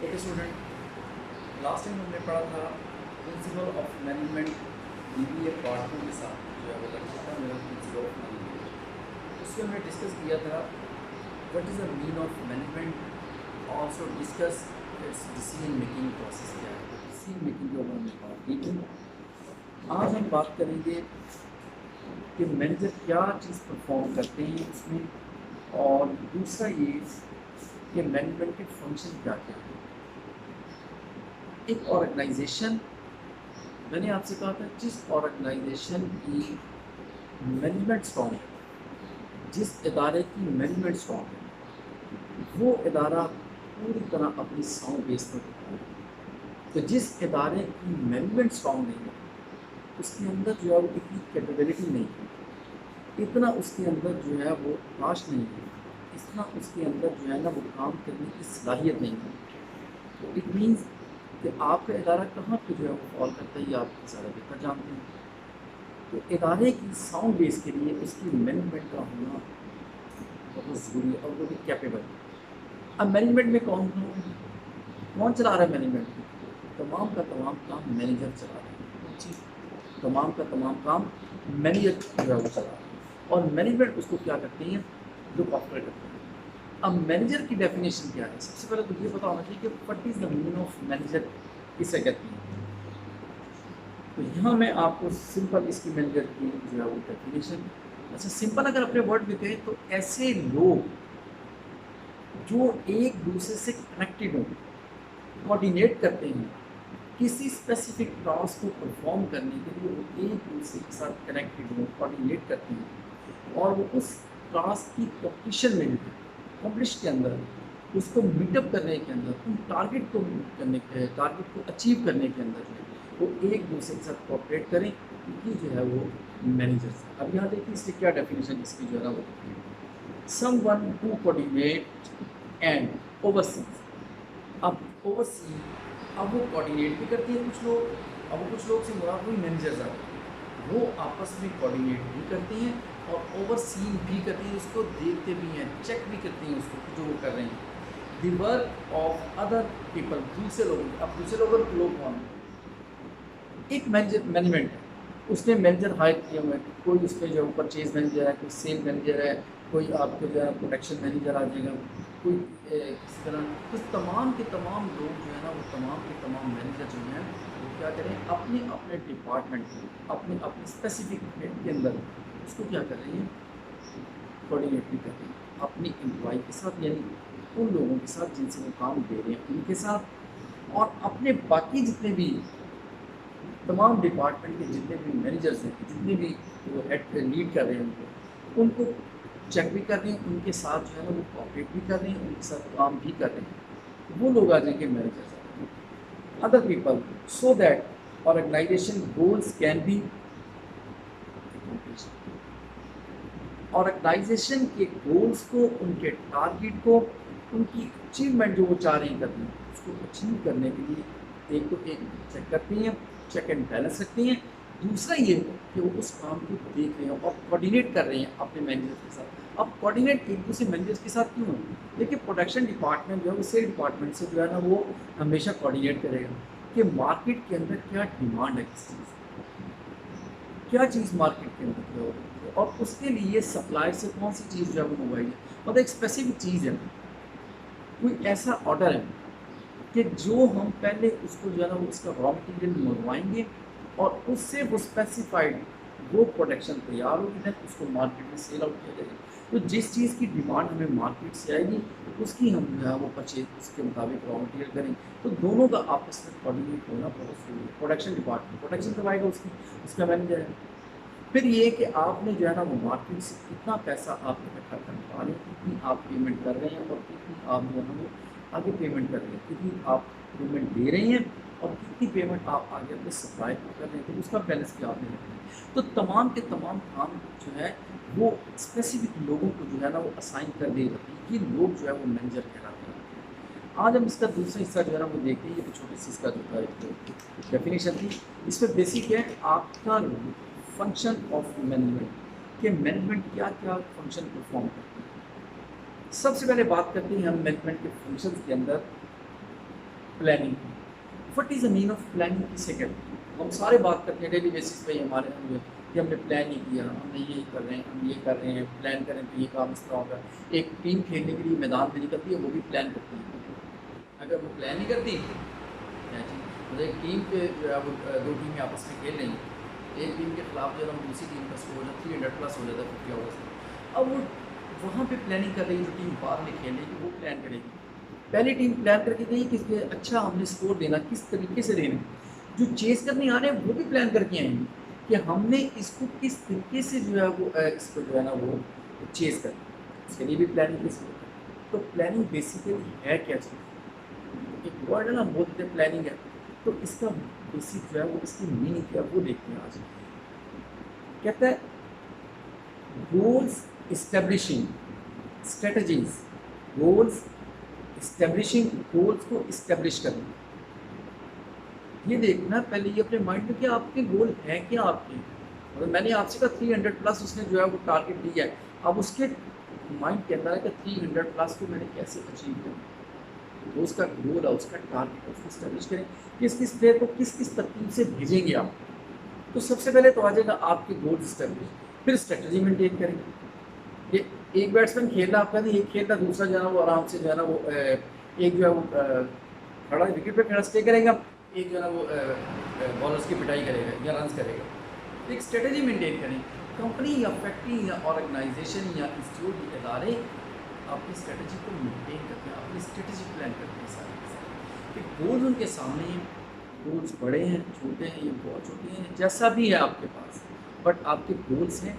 Okay student, last time हमने पढ़ा था principle of management BBA part 2 के साथ जो है वो लक्ष्य था मेरा प्रिंसिपल ऑफ मैनेजमेंट। उसमें हमने डिस्कस किया था what is the mean of management, also discuss it's decision making process क्या है। डिसीजन मेकिंग के ऊपर हमने बात की थी। आज हम बात करेंगे कि मैनेजर क्या चीज़ परफॉर्म करते हैं उसमें, और दूसरा ये कि मैनेजमेंट के फंक्शन क्या क्या हैं। एक ऑर्गेनाइजेशन, मैंने आपसे कहा था जिस ऑर्गेनाइजेशन की मैनेजमेंट स्ट्रॉन्ग है, जिस इदारे की मैनेजमेंट स्ट्रॉन्ग है, वो इदारा पूरी तरह अपनी साउंड बेस पर होता है। तो जिस इदारे की मैनेजमेंट स्ट्रॉन्ग नहीं है, उसके अंदर जो है वो इतनी कैपेबिलिटी नहीं है, इतना उसके अंदर जो है वो काश नहीं है, इतना उसके अंदर जो है ना वो काम करने की सलाहियत नहीं है। तो इट मीन्स कि आपका इदारा कहाँ पे जो है वो फॉल करता है, ये आप ज़्यादा बेहतर जानते हैं। तो इदारे की साउंड बेस के लिए उसकी मैनेजमेंट का होना बहुत ज़रूरी है, और वो भी कैपेबल। अब मैनेजमेंट में कौन चला रहा है मैनेजमेंट को? तमाम का तमाम काम मैनेजर चला रहा है। जी, तमाम का तमाम काम मैनेजर जो है वो चला रहा है, और मैनेजमेंट उसको क्या करते हैं, लुक आफ्टर करते हैं। अब मैनेजर की डेफिनेशन क्या है? सबसे पहले तो ये पता होना चाहिए कि what is the meaning of manager, किसे कहते हैं। तो यहाँ मैं आपको सिंपल इसकी मैनेजर की जो है वो डेफिनेशन, अच्छा सिंपल अगर अपने वर्ड में कहें तो ऐसे लोग जो एक दूसरे से कनेक्टेड हों, कोऑर्डिनेट करते हैं, किसी स्पेसिफिक टास्क को परफॉर्म करने के लिए वो एक दूसरे के साथ कनेक्टेड हों, कोऑर्डिनेट करते हैं, और वो उस टास्क की कंपटीशन में कॉम्प्लिश के अंदर उसको मीटअप करने के अंदर, उन टारगेट को करने के टारगेट को अचीव करने के अंदर जो है वो एक दूसरे के साथ कोऑपरेट करें, ये जो है वो मैनेजर्स है। अब यहाँ देखिए इसकी क्या डेफिनेशन इसकी जो है ना वो someone who coordinate and overseas. अब ओवरसी, अब वो कोऑर्डिनेट भी करती है कुछ लोग, अब वो कुछ लोग से मुराद वही मैनेजर्स आते हैं, वो आपस में कोऑर्डिनेट भी करती हैं और ओवरसीन भी करती हैं, उसको देखते भी हैं, चेक भी करती हैं उसको जो वो कर रहे हैं। The work of other people, दूसरे लोग। अब दूसरे लोग कौन है? एक मैनेजमेंट है, उसने मैनेजर हायर किए हुए हैं, कोई उसमें जो है परचेज मैनेजर है, कोई सेल मैनेजर है, कोई आपके जो है प्रोडक्शन मैनेजर आ जाएगा, कोई किसी तरह। तो तमाम के तमाम लोग जो है ना वो तमाम के तमाम मैनेजर जो हैं वो क्या करें, अपने अपने डिपार्टमेंट को अपने अपने स्पेसिफिक हेड के अंदर उसको क्या कर रही हैं, कोऑर्डिनेट भी कर रही हैं अपनी एम्प्लॉय के साथ, यानी उन लोगों के साथ जिनसे वो काम दे रहे हैं उनके साथ, और अपने बाकी जितने भी तमाम डिपार्टमेंट के जितने भी मैनेजर्स हैं, जितने भी वो हेड लीड कर रहे हैं उनको चेक भी कर रहे हैं, उनके साथ जो है ना वो कोऑपरेट भी कर रहे हैं, उनके साथ काम भी कर रहे हैं। वो लोग आ जाएंगे managers. Other people, so that organisation goals can be, organisation के गोल्स को, उनके टारगेट को, उनकी अचीवमेंट जो वो चाह रहे हैं करनी, उसको अचीव करने के लिए एक तो एक चेक करती हैं, चेक एंड बैलेंस रखती हैं। दूसरा ये कि वो उस काम को देख रहे हैं और कोऑर्डिनेट कर रहे हैं अपने मैनेजर्स के साथ। अब कोऑर्डिनेट एक दूसरे मैनेजर्स के साथ क्यों है? देखिए प्रोडक्शन डिपार्टमेंट जो है उसी डिपार्टमेंट से जो है ना वो हमेशा कोऑर्डिनेट करेगा कि मार्केट के अंदर क्या डिमांड है, किस चीज़, क्या चीज़ मार्केट के अंदर क्या हो रही है, और उसके लिए सप्लाई से कौन सी चीज़ जो है वो मंगवाई है। मतलब एक स्पेसिफिक चीज़ है, कोई ऐसा ऑर्डर है कि जो हम पहले उसको जो है ना वो उसका रॉ मटेरियल मंगवाएंगे और उससे वो स्पेसिफाइड वो प्रोडक्शन तैयार होगी, देन उसको मार्केट में सेल आउट किया जाएगा। तो जिस चीज़ की डिमांड हमें मार्केट से आएगी उसकी हम जो है वो परचेज उसके मुताबिक रॉ मटेरियल करेंगे। तो दोनों का आपस में कोऑर्डिनेट होना बहुत ज़रूरी है। प्रोडक्शन डिपार्टमेंट प्रोडक्शन करवाएगा उसका मैनेजर है। फिर ये कि आपने जो है ना वो मार्केट से कितना पैसा आप इकट्ठा कर पा रहे हैं, कितनी आप पेमेंट कर रहे हैं और कितनी आप जो है ना वो आगे पेमेंट कर रहे हैं, कितनी आप पेमेंट दे रहे हैं और कितनी पेमेंट आप आगे अपने सप्लाई को कर रहे हैं, तो उसका बैलेंस भी आपने रखना है। तो तमाम के तमाम काम जो है वो स्पेसिफिक लोगों को जो है ना वो असाइन कर दिए जाते हैं। ये लोग जो है वो मैनेजर कहलाते हैं। आज हम इसका दूसरा हिस्सा जो है ना वो देखते हैं। ये तो छोटी सी इसका जो था एक डेफिनेशन थी, इसमें बेसिक है आपका फंक्शन ऑफ मैनेजमेंट, कि मैनेजमेंट क्या क्या फंक्शन परफॉर्म करती है। सबसे पहले बात करते हैं हम मैनेजमेंट के फंक्शंस के अंदर planning. What is the mean of planning किसे कहते हैं? हम सारे बात करते हैं डेली बेसिस पे हमारे हम कि हमने प्लान नहीं किया, हमने ये कर रहे हैं, हम ये कर रहे हैं, प्लान करें तो ये काम इस तरह होगा। एक टीम खेलने के लिए मैदान में निकलती है, वो भी प्लान करती है। अगर वो प्लान नहीं करती क्या चीज़, मतलब एक टीम पे जो है वो दो टीमें आपस में खेल रही हैं, एक टीम के खिलाफ जो है वो दूसरी टीम का स्कोर 300+ हो जाता है 50 ओवर्स में। अब वो वहाँ पे प्लानिंग कर रही है, जो टीम बाद में खेल रही है वो प्लान करेगी। पहली टीम प्लान करके गई किस पे अच्छा हमने स्कोर देना, किस तरीके से देना। जो चेस करने आ रहे हैं वो भी प्लान करके आएंगे कि हमने इसको किस तरीके से जो है वो इसको जो है ना वो चेस करना, इसके लिए भी प्लानिंग किस। तो प्लानिंग बेसिकली है क्या चीज़? एक वर्ड है ना, बोलते हैं प्लानिंग है, तो इसका बेसिक जो है वो इसकी मीनिंग क्या है वो देखते हैं आज। कहता है goals establishing strategies, goals establishing, goals को इस्टेब्लिश करना। ये देखना पहले ये अपने माइंड में कि आपके गोल हैं क्या आपके। मतलब मैंने आपसे कहा 300+ उसने जो है वो टारगेट दिया है, अब उसके माइंड के अंदर है कि 300+ को मैंने कैसे अचीव करना। तो उसका गोल है, उसका टारगेट है, उसको इस्टेब्लिश करें। किस किस प्लेयर को किस किस तरतीब से भेजेंगे आप। तो सबसे पहले तो आ जाएगा आपके गोल इस्टेब्लिश, फिर स्ट्रेटजी मेंटेन करेंगे। ये एक बैट्समैन खेल रहा आपका नहीं, एक खेल रहा दूसरा जो है ना वो आराम से जो है ना वो एक जो है वो खड़ा विकेट पे खड़ा स्टे करेगा, एक जो है ना वो बॉलर्स की पिटाई करेगा या रन करेगा। एक स्ट्रेटजी मेंटेन करें। कंपनी या फैक्ट्री या ऑर्गेनाइजेशन या इंस्टीट्यूट या इदारे अपनी स्ट्रेटजी को मेंटेन करते हैं, अपनी स्ट्रेटजी प्लान करते हैं सारे के सारे कि गोल्स उनके सामने हैं। गोल्स बड़े हैं, छोटे हैं, ये बहुत छोटे हैं, जैसा भी है आपके पास, बट आपके गोल्स हैं।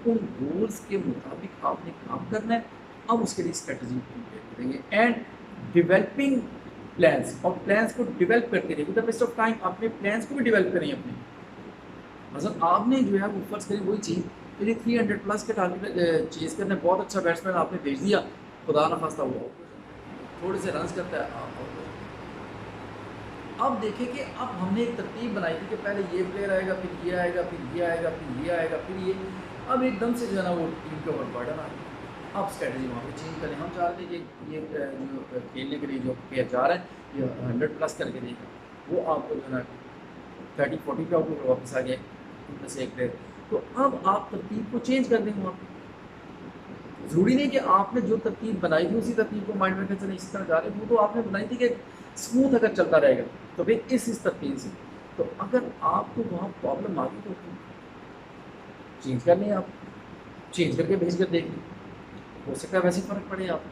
उन गोल्स के मुताबिक आपने काम करना है। अब उसके लिए स्ट्रेटजी करेंगे एंड डेवलपिंग प्लान्स, और प्लान्स को डेवलप करते रहिए। द बेस्ट ऑफ टाइम अपने प्लान्स को भी डेवलप करें अपने। मतलब आपने जो है वो फर्ज करें वही चीज़, यदि 300+ के टारगेट चेज करने, बहुत अच्छा बैट्समैन आपने भेज दिया, खुदा न खास्ता हुआ थोड़े से रन करता है आप। अब देखें कि अब हमने एक तरतीब बनाई थी कि पहले ये प्लेयर आएगा, फिर ये आएगा, फिर ये आएगा, फिर ये आएगा, फिर ये। अब एकदम से जो है ना वो टीम के ऊपर बर्डन आ गया। अब स्ट्रेटजी वहाँ पे चेंज करें। हम चाह रहे थे कि ये जो खेलने के लिए जो प्लेयर जा रहे हैं ये 100+ करके देगा, वो आपको जो है ना 30-40 पे आपको वापस आ गया उनमें से एक प्लेयर। तो अब आप तरतीब को चेंज कर दें वहाँ पर। ज़रूरी नहीं कि आपने जो तरतीब बनाई थी उसी तरतीब को माइंड में रखकर चले इस तरह जा रहे हैं, वो तो आपने बनाई थी कि स्मूथ अगर चलता रहेगा तो फिर इस तरतीब से। तो अगर आपको वहाँ प्रॉब्लम आ गई तो चेंज करनी है, आप चेंज करके भेज कर देख लें, हो सकता है वैसे फ़र्क पड़े आप।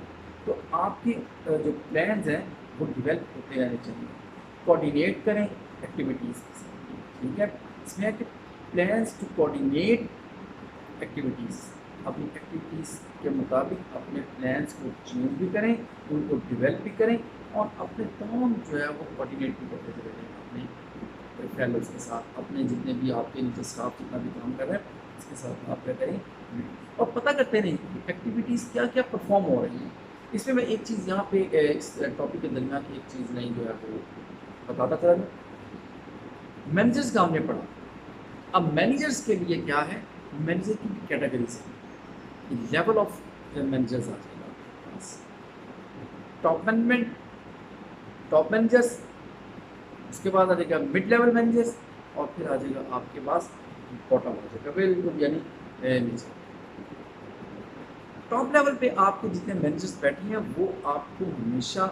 तो आपकी जो प्लान्स हैं वो डेवलप होते रहने चाहिए। कोऑर्डिनेट करें एक्टिविटीज़ के साथ, ठीक है। इसमें है कि प्लान्स टू कोऑर्डिनेट एक्टिविटीज़, अपनी एक्टिविटीज़ के मुताबिक अपने प्लान्स को चेंज भी करें, उनको डेवलप भी करें, और अपने तमाम जो है वो कोऑर्डिनेट भी करते चले जाएं अपने फेलोज़ के साथ, अपने जितने भी आपके नीचे स्टाफ जितना भी काम कर रहे हैं इसके साथ आप क्या करें और पता करते रहें कि एक्टिविटीज़ क्या क्या परफॉर्म हो रही हैं। इसमें मैं एक चीज़ यहाँ पे इस टॉपिक के दरमियान की एक चीज़ नहीं जो है वो बताता था। मैनेजर्स का हमने पढ़ा। अब मैनेजर्स के लिए क्या है, मैनेजर की कैटेगरीज है, लेवल ऑफ मैनेजर्स आ जाएगा। टॉप मैनेजर्स, उसके बाद आ जाएगा मिड लेवल मैनेजर्स, और फिर आ जाएगा आपके पास बॉटम आ जाएगा बिल्कुल यानी नीचे। टॉप लेवल पे आपके जितने मैनेजर्स बैठे हैं वो आपको हमेशा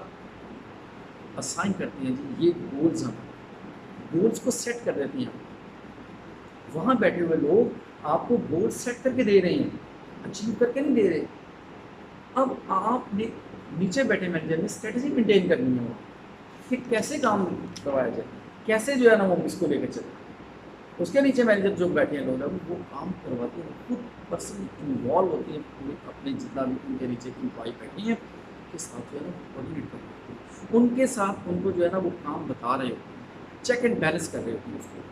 असाइन करते हैं जी ये गोल्स हैं, गोल्स को सेट कर देती हैं। वहाँ बैठे हुए लोग आपको गोल्स सेट करके दे रहे हैं, अचीव करके नहीं दे रहे। अब आपने नीचे बैठे मैनेजर में स्ट्रेटजी मेंटेन करनी है कि कैसे काम करवाया जाए, कैसे जो है ना वो इसको लेकर चले। उसके नीचे मैनेजर जो बैठे हैं लोग वो काम करवाते हैं, खुद पर्सनली इन्वॉल्व होते हैं पूरे अपने जितना भी उनके नीचे एम्प्लॉय बैठी हैं के साथ जो है ना कोऑर्डिनेट कर रहे होते हैं, उनके साथ उनको जो है ना वो काम बता रहे होते हैं, चेक एंड बैलेंस कर रहे होते हैं,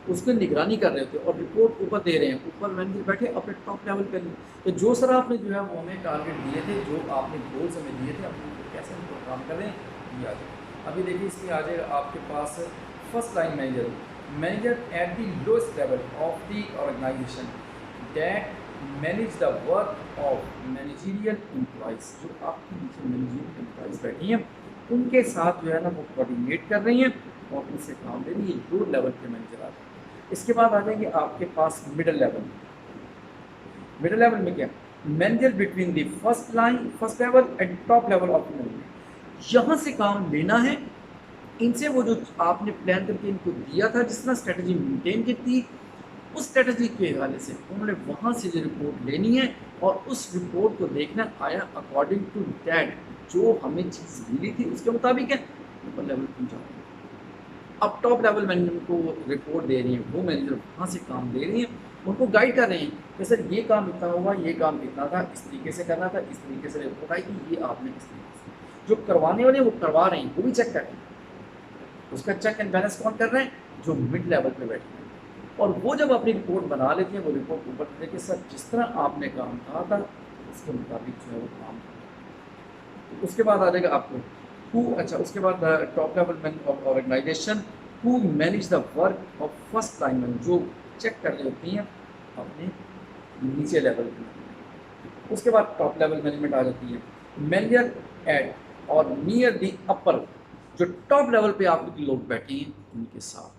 उसकी निगरानी कर रहे होते हैं, और रिपोर्ट ऊपर दे रहे हैं। ऊपर मैनेजर बैठे अपने टॉप लेवल पर, तो जो सर आपने जो है वो हमें टारगेट दिए थे, जो आपने गोल्स हमें दिए थे, अपने कैसे उनको काम कर रहे हैं ये आ जाए। अभी देखिए इसमें आ जाएगा आपके पास first line manager, manager at the lowest level of the organisation that manage the work of managerial employees. जो आपके नीचे मैनेजरियल एम्प्लॉइज बैठी हैं ان کے ساتھ جو ہے نا وہ کوآرڈینیٹ کر رہی ہیں اور ان سے کام لے رہی ہے. 2 لیول کے مینیجر آتے ہیں. اس کے بعد آ جائیں گے آپ کے پاس مڈل لیول. مڈل لیول میں کیا manager between the first level and top level of management. یہاں سے کام لینا ہے ان سے. وہ جو آپ نے پلان کر کے ان کو دیا تھا جس طرح اسٹریٹجی مینٹین کی تھی اس اسٹریٹجی کے حوالے سے انہوں نے وہاں سے جو رپورٹ لینی ہے اور اس رپورٹ کو دیکھنا آیا اکارڈنگ ٹو دیٹ جو ہمیں چیز ملی تھی اس کے مطابق ہے اوپر لیول پہنچا. اب ٹاپ لیول مینیجر کو رپورٹ دے رہی ہیں, وہ مینیجر وہاں سے کام دے رہی ہیں, ان کو گائیڈ کر رہے ہیں کہ سر یہ کام اتنا ہوا, یہ کام اتنا تھا, اس طریقے سے کرنا تھا, اس طریقے سے رپورٹ آئی تھی, یہ آپ نے اس طریقے سے. جو کروانے والے ہیں وہ کروا رہے ہیں, وہ بھی چیک کر رہے ہیں. اس کا چیک اینڈ بیلنس کون کر رہے ہیں؟ جو مڈ لیول پہ بیٹھے ہیں. اور وہ جب اپنی رپورٹ بنا لیتے ہیں وہ رپورٹ اوپر دے کہ سر جس طرح آپ نے کام کہا تھا اس کے مطابق جو ہے وہ کام. اس کے بعد آ جائے گا آپ کو اس کے بعد top level organisation who manage the work of first line men, جو چیک کر رہی ہوتی ہیں اپنے نیچے لیول پہ. اس کے بعد ٹاپ لیول مینجمنٹ آ جاتی ہے. مینیجر ایٹ اور نیئر دی اپر, جو ٹاپ لیول پہ آپ کے لوگ بیٹھے ہیں ان کے ساتھ